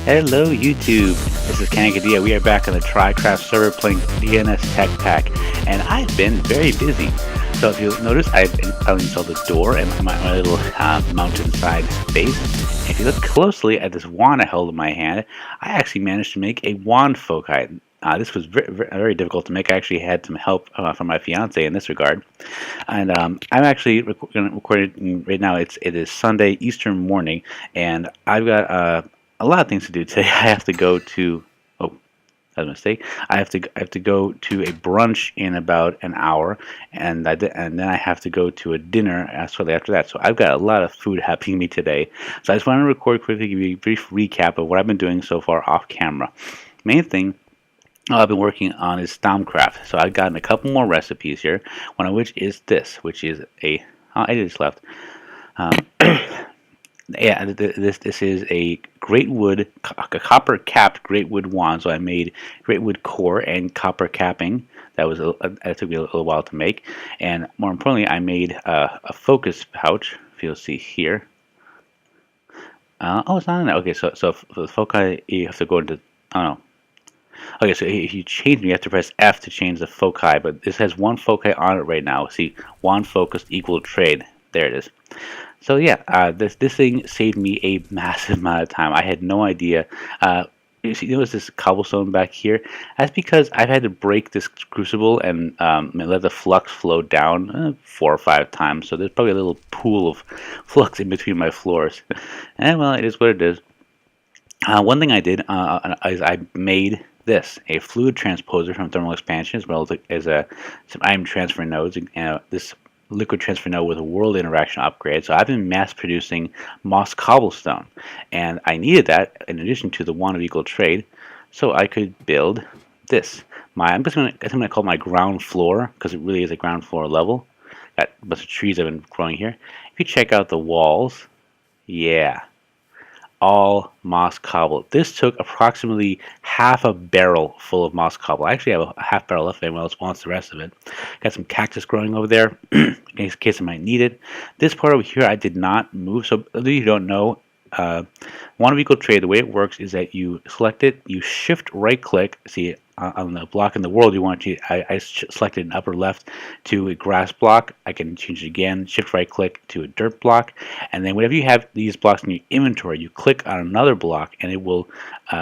Hello YouTube, this is Kanakadia. We are back on the TryCraft server playing DNS Techpack, and I've been very busy. So if you'll notice, I've installed a door in my little mountainside base. If you look closely at this wand I held in my hand, I actually managed to make a wand foci. This was very difficult to make. I actually had some help from my fiance in this regard. And I'm actually recording right now. It is Sunday Eastern morning, and I've got a lot of things to do today. I have to go to that was a mistake. I have to go to a brunch in about an hour, and then I have to go to a dinner shortly after that. So I've got a lot of food happening to me today. So I just want to record quickly, give you a brief recap of what I've been doing so far off camera. Main thing I've been working on is Stormcraft. So I've gotten a couple more recipes here. One of which is this, which is a I just left. Yeah, this is a great wood, a copper capped great wood wand. So I made great wood core and copper capping. That took me a little while to make, and more importantly, I made a focus pouch. If you'll see here. Oh, it's not in there. Okay, so for the foci, you have to go into. Oh no. Okay, so if you change them, you have to press F to change the foci. But this has one foci on it right now. See, wand focused equal trade. There it is. So yeah, this thing saved me a massive amount of time. I had no idea. You see, notice this cobblestone back here? That's because I've had to break this crucible and let the flux flow down 4 or 5 times. So there's probably a little pool of flux in between my floors. And well, it is what it is. One thing I did is I made this, a fluid transposer from thermal expansion, as well as some ion transfer nodes. This liquid transfer node with a world interaction upgrade. So I've been mass producing moss cobblestone, and I needed that in addition to the wand of equal trade, so I could build this. I'm going to call it my ground floor, because it really is a ground floor level. Got a bunch of trees I've been growing here. If you check out the walls, yeah, all moss cobble. This took approximately half a barrel full of moss cobble. I actually have a half barrel left if anyone else wants the rest of it. Got some cactus growing over there in case I might need it. This part over here I did not move. So if you don't know, wand of equal trade, the way it works is that you select it, you shift right click, see on the block in the world you want to, I selected an upper left to a grass block. I can change it again, shift right click to a dirt block, and then whenever you have these blocks in your inventory, you click on another block and it will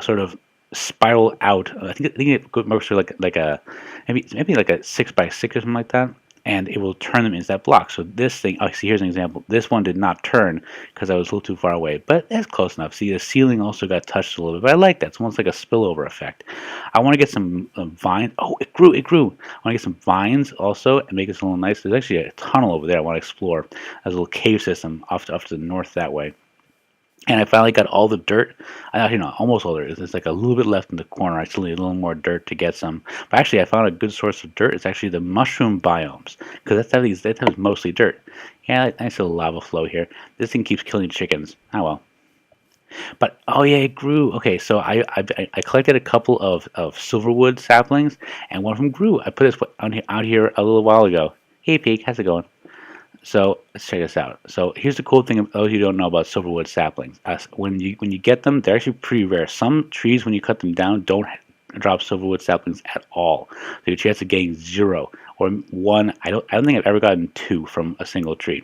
sort of spiral out. I think it works for like a maybe like a 6x6 or something like that, and it will turn them into that block. So this thing, oh, see, here's an example. This one did not turn because I was a little too far away, but that's close enough. See, the ceiling also got touched a little bit, but I like that. It's almost like a spillover effect. I want to get some vines. Oh, it grew. I want to get some vines also and make this a little nice. There's actually a tunnel over there I want to explore. There's a little cave system off to the north that way. And I finally got all the dirt. Almost all there is. There's like a little bit left in the corner. I still need a little more dirt to get some. But actually, I found a good source of dirt. It's actually the mushroom biomes, because that's mostly dirt. Yeah, nice little lava flow here. This thing keeps killing chickens. Oh well. But oh yeah, it grew. Okay, so I collected a couple of silverwood saplings, and one of them grew. I put this out here a little while ago. Hey, pig, how's it going? So let's check this out. So here's the cool thing of those who don't know about silverwood saplings. When you get them, they're actually pretty rare. Some trees, when you cut them down, don't drop silverwood saplings at all. So your chance of getting 0 or 1. I don't think I've ever gotten 2 from a single tree.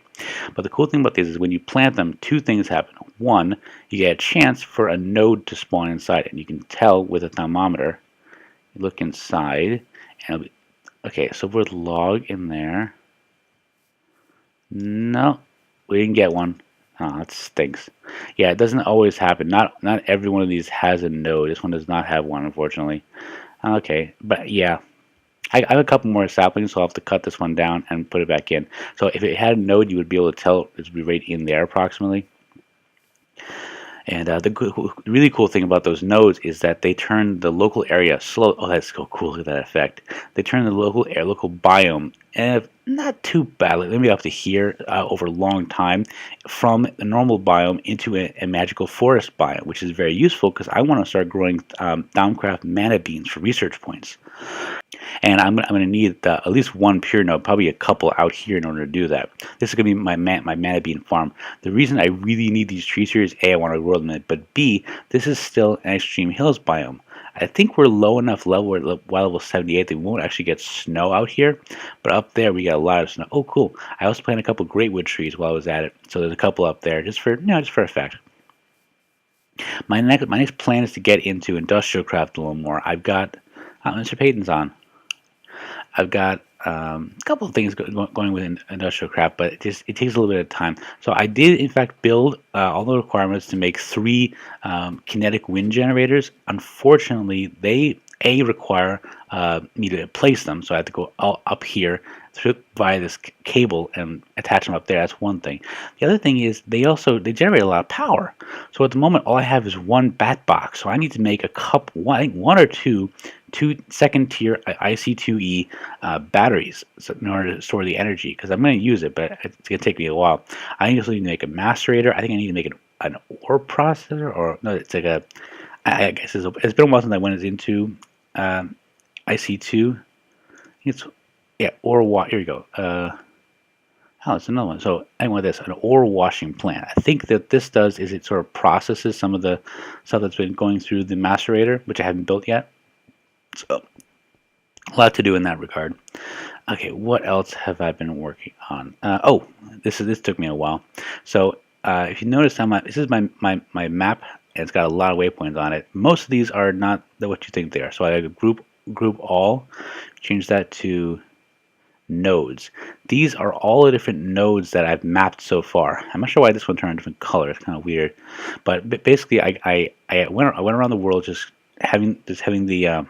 But the cool thing about this is when you plant them, 2 things happen. 1, you get a chance for a node to spawn inside, and you can tell with a thermometer. You look inside, and okay, silverwood log in there. No, we didn't get one. Oh, that stinks. Yeah, it doesn't always happen. Not every one of these has a node. This one does not have one, unfortunately. Okay, but yeah. I have a couple more saplings, so I'll have to cut this one down and put it back in. So if it had a node, you would be able to tell it would be right in there approximately. And the really cool thing about those nodes is that they turn the local area slow. Oh, that's so cool! Look at that effect. They turn the local biome not too bad. Like, maybe up to here over a long time from a normal biome into a magical forest biome, which is very useful because I want to start growing Thaumcraft mana beans for research points. And I'm gonna need at least one pure node, probably a couple out here in order to do that. This is gonna be my mana bean farm. The reason I really need these trees here is A, I want to grow them, but B, this is still an extreme hills biome. I think we're low enough level, we're level 78, that we won't actually get snow out here, but up there we got a lot of snow. Oh, cool! I also planted a couple greatwood trees while I was at it, so there's a couple up there just for just for effect. My next plan is to get into industrial craft a little more. I've got Mr. Payton's on. I've got a couple of things going with industrial craft, but it takes a little bit of time. So I did, in fact, build all the requirements to make 3 kinetic wind generators. Unfortunately, they require me to place them, so I have to go up here via this cable and attach them up there. That's one thing. The other thing is they generate a lot of power. So at the moment, all I have is one bat box. So I need to make one or two second tier IC2E batteries in order to store the energy, because I'm going to use it, but it's going to take me a while. I also need to make a macerator. I think I need to make an ore processor, or no, it's like a. I guess it's been a while since I went into IC2. It's ore here we go. Oh, it's another one. So I want this, an ore washing plant. I think that this does is it sort of processes some of the stuff that's been going through the macerator, which I haven't built yet. So a lot to do in that regard. Okay, what else have I been working on? Oh, this took me a while. So if you notice, this is my map, and it's got a lot of waypoints on it. Most of these are not what you think they are. So I group all, change that to nodes. These are all the different nodes that I've mapped so far. I'm not sure why this one turned a different color. It's kind of weird, but basically I went around the world just having the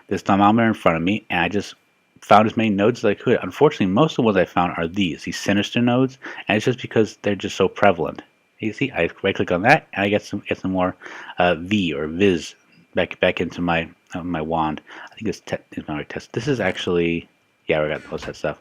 this thermometer in front of me, and I just found as many nodes as I could. Unfortunately, most of the ones I found are these sinister nodes, and it's just because they're just so prevalent. You see, I right click on that, and I get some more V or Viz back into my wand. I think it's my test. This is actually, yeah, we got most of that stuff.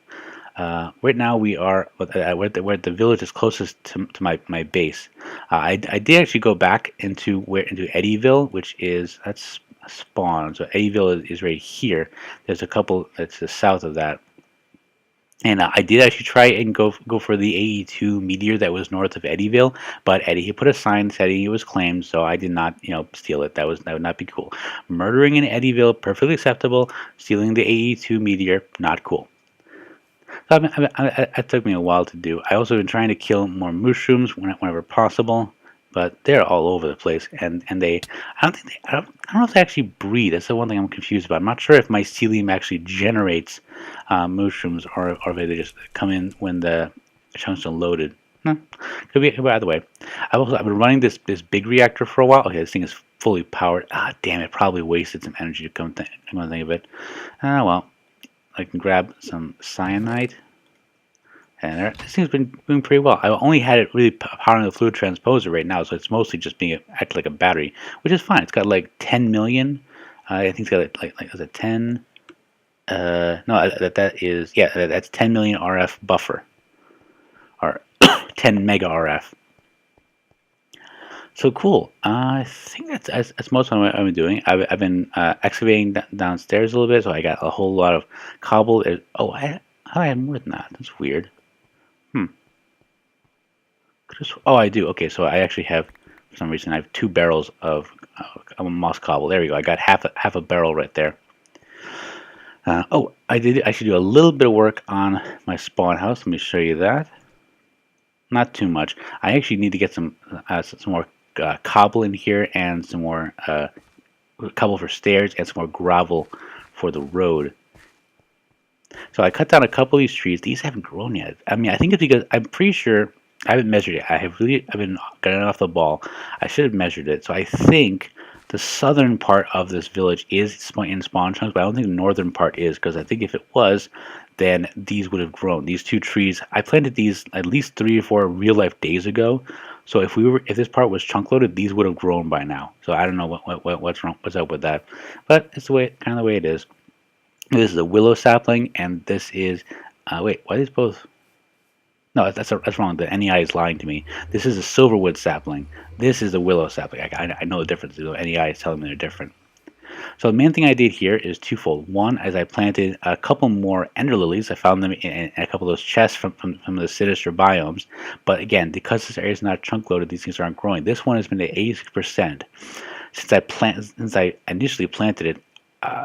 Right now we're at the village is closest to my base. I did actually go back into Eddyville, which is that's spawn. So Eddyville is right here. There's a couple that's the south of that, and I did actually try and go for the AE2 meteor that was north of Eddyville, but he put a sign saying it was claimed, so I did not steal it. That would not be cool. Murdering in Eddyville, perfectly acceptable. Stealing the AE2 meteor, not cool. So it took me a while to do. I also been trying to kill more mushrooms whenever possible, but they're all over the place, and I don't know if they actually breed. That's the one thing I'm confused about. I'm not sure if mycelium actually generates mushrooms, or if they just come in when the chunks are loaded. Could be either way. I've been running this big reactor for a while. Okay, this thing is fully powered. Damn it! Probably wasted some energy to come think of it. Well, I can grab some cyanide. And this thing's been doing pretty well. I only had it really powering the fluid transposer right now, so it's mostly just being acting like a battery, which is fine. It's got like 10 million. I think it's got like is it 10? No, that is that's 10 million RF buffer, or 10 mega RF. So cool. I think that's most of what I've been doing. I've been excavating downstairs a little bit, so I got a whole lot of cobble. I had more than that. That's weird. Oh, I do. Okay, so I actually have, for some reason, I have 2 barrels of moss cobble. There we go. I got half a barrel right there. I did actually do a little bit of work on my spawn house. Let me show you that. Not too much. I actually need to get some more cobble in here, and some more cobble for stairs, and some more gravel for the road. So I cut down a couple of these trees. These haven't grown yet. I mean, I think it's because I'm pretty sure I haven't measured it. I've been getting off the ball. I should have measured it. So I think the southern part of this village is in spawn chunks, but I don't think the northern part is, because I think if it was, then these would have grown. These 2 trees, I planted these at least 3 or 4 real life days ago. So if this part was chunk loaded, these would have grown by now. So I don't know what's wrong, what's up with that, but it's kind of the way it is. This is a willow sapling, and this is Wait, why are these both? No, that's wrong. The NEI is lying to me. This is a silverwood sapling. This is a willow sapling. I know the difference. The NEI is telling me they're different. So the main thing I did here is twofold. One, as I planted a couple more ender lilies, I found them in a couple of those chests from the sinister biomes. But again, because this area is not trunk loaded, these things aren't growing. This one has been at 86% since I initially planted it.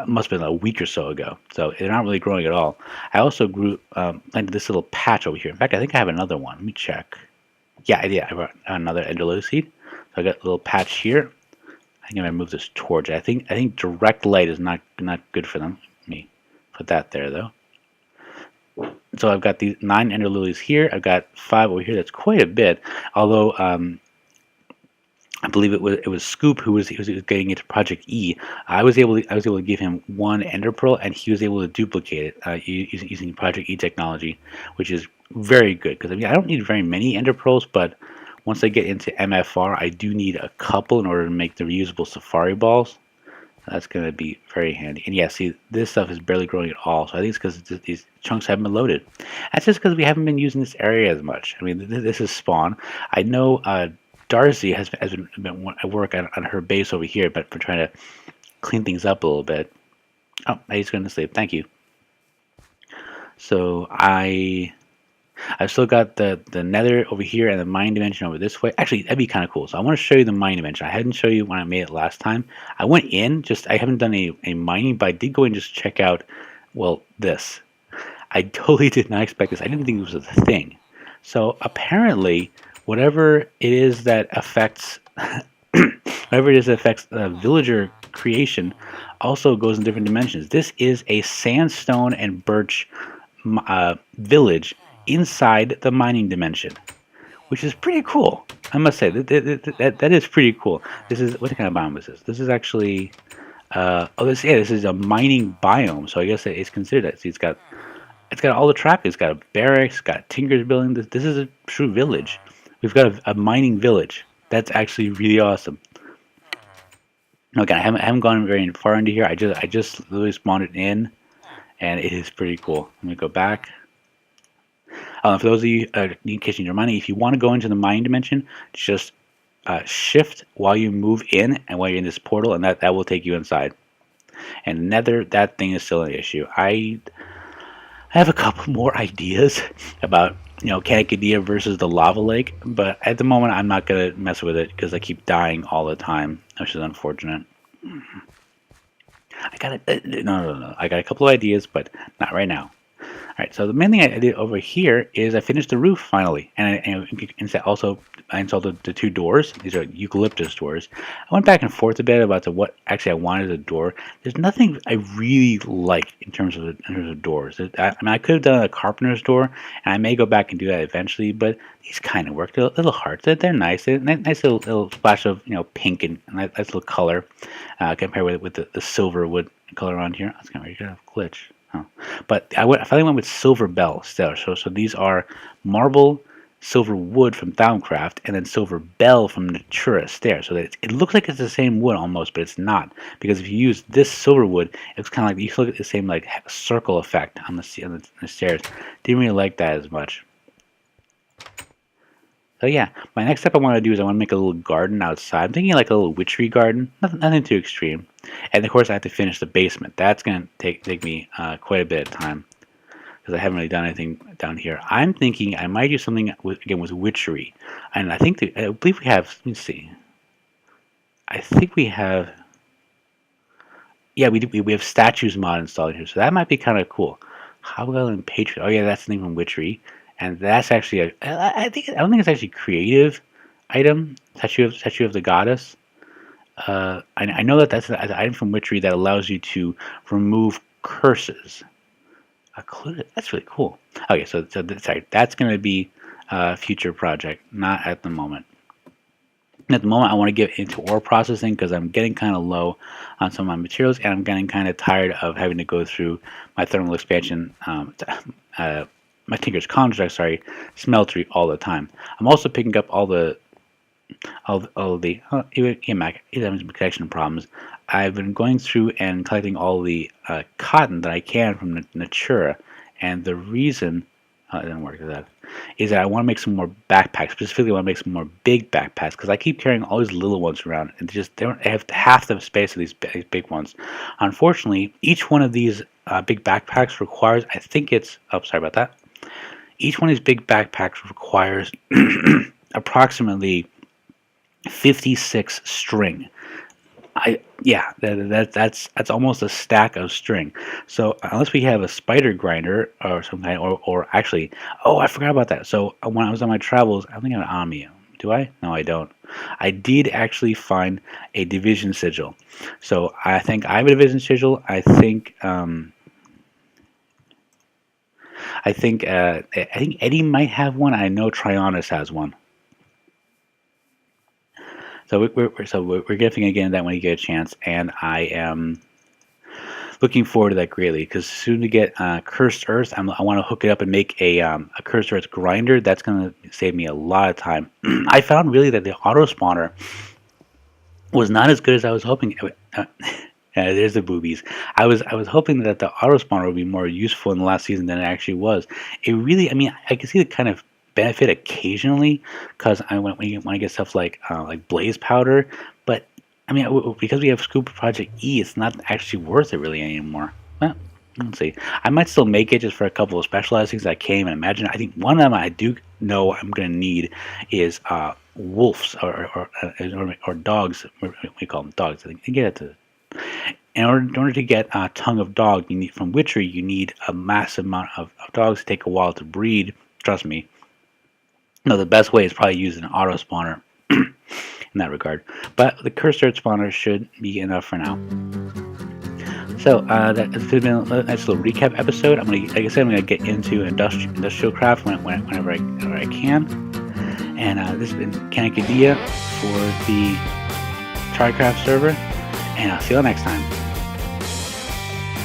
Must have been a week or so ago. So they're not really growing at all. I also planted this little patch over here. In fact, I think I have another one. Let me check. Yeah, I did. I brought another ender lily seed. So I got a little patch here. I think I'm gonna move this torch. I think direct light is not good for them. Let me put that there though. So I've got these 9 ender lilies here. I've got 5 over here. That's quite a bit. Although I believe it was Scoop who was getting into Project E. I was able to give him 1 ender pearl, and he was able to duplicate it using Project E technology, which is very good. Because I mean, I don't need very many ender pearls, but once I get into MFR, I do need a couple in order to make the reusable safari balls. That's going to be very handy. And yeah, see, this stuff is barely growing at all. So I think it's because these chunks haven't been loaded. That's just because we haven't been using this area as much. I mean, this is spawn. I know Darcy has been at work on her base over here, but for trying to clean things up a little bit. Oh, he's going to sleep. Thank you. So I've still got the nether over here and the mine dimension over this way. Actually, that'd be kind of cool. So I want to show you the mine dimension. I hadn't shown you when I made it last time. I went in, I haven't done a mining, but I did go and just check out, well, this. I totally did not expect this. I didn't think this was a thing. So apparently, whatever it is that affects villager creation also goes in different dimensions. This is a sandstone and birch village inside the mining dimension, which is pretty cool. I must say that is pretty cool. This is what kind of biome is this? This is actually this is a mining biome, so I guess it's considered that. See, it's got all the traffic. It's got a barracks, got Tinker's building. This is a true village. We've got a mining village. That's actually really awesome. Okay, I haven't gone very far into here. I just literally spawned it in, and it is pretty cool. Let me go back. For those of you in case you're mining, if you want to go into the mining dimension, just shift while you move in and while you're in this portal, and that will take you inside. And nether, that thing is still an issue. I have a couple more ideas about Canacadia versus the lava lake, but at the moment I'm not gonna mess with it because I keep dying all the time, which is unfortunate. I got no. I got a couple of ideas, but not right now. Alright, so the main thing I did over here is I finished the roof finally, and I installed the 2 doors. These are eucalyptus doors. I went back and forth a bit about what actually I wanted as a door. There's nothing I really like in terms of doors. I mean, I could have done a carpenter's door, and I may go back and do that eventually, but these kind of work. They're little hearts. They're nice. They're nice little splash of pink and nice little color compared with the silver wood color on here. That's kind of weird. Glitch. Oh. But I finally went with silver bell still. So these are marble, silver wood from TryCraft, and then silver bell from Natura Stair. So that it looks like it's the same wood almost, but it's not, because if you use this silver wood, it's kind of like you look at the same like circle effect on the stairs. Didn't really like that as much. So yeah, my next step I want to do is I want to make a little garden outside. I'm thinking like a little witchery garden, nothing too extreme. And of course I have to finish the basement. That's going to take me quite a bit of time because I haven't really done anything down here. I'm thinking I might do something with witchery. And I believe we have, let me see. I think we have, yeah, we have statues mod installed here. So that might be kind of cool. How about in Patreon? Oh yeah, that's the name from witchery. And that's actually I don't think it's actually creative item, statue of the goddess. I know that's an item from witchery that allows you to remove curses. That's really cool. Okay, so sorry, that's going to be a future project, not at the moment. At the moment, I want to get into ore processing because I'm getting kind of low on some of my materials, and I'm getting kind of tired of having to go through my thermal expansion. My Tinker's Construct, smeltery all the time. I'm also picking up all the connection problems. I've been going through and collecting all the cotton that I can from Natura, and the reason it didn't work that is that I want to make some more backpacks. Specifically, I want to make some more big backpacks because I keep carrying all these little ones around, and they don't have half the space of these big ones. Unfortunately, each one of these big backpacks requires, I think it's, oh, sorry about that. Each one of these big backpacks requires approximately 56 string. That's almost a stack of string. So unless we have a spider grinder or something, or actually, oh, I forgot about that. So when I was on my travels, I think I have it on me. Do I? No, I don't. I did actually find a division sigil. So I think I have a division sigil. I think Eddie might have one. I know Trionis has one. So we're gifting again that when you get a chance, and I am looking forward to that greatly because soon to get Cursed Earth. I want to hook it up and make a Cursed Earth grinder. That's going to save me a lot of time. I found really that the auto spawner was not as good as I was hoping. There's the boobies. I was hoping that the auto spawner would be more useful in the last season than it actually was. It really, I mean, I can see the kind of benefit occasionally because when I get stuff like blaze powder, but I mean because we have Scoop Project E, it's not actually worth it really anymore. Well, let's see. I might still make it just for a couple of specialized things I can't even imagine. I think one of them I do know I'm going to need is wolves or dogs. We call them dogs. I think you get it to. In order to get Tongue of Dog, you need from Witchery. You need a massive amount of dogs. To take a while to breed. Trust me. No, the best way is probably using an auto spawner in that regard. But the Cursed Earth spawner should be enough for now. So that's been a nice little recap episode. Like I said, I'm gonna get into industrial craft whenever I can. And this has been Kanakadia for the TryCraft server. And I'll see you all next time.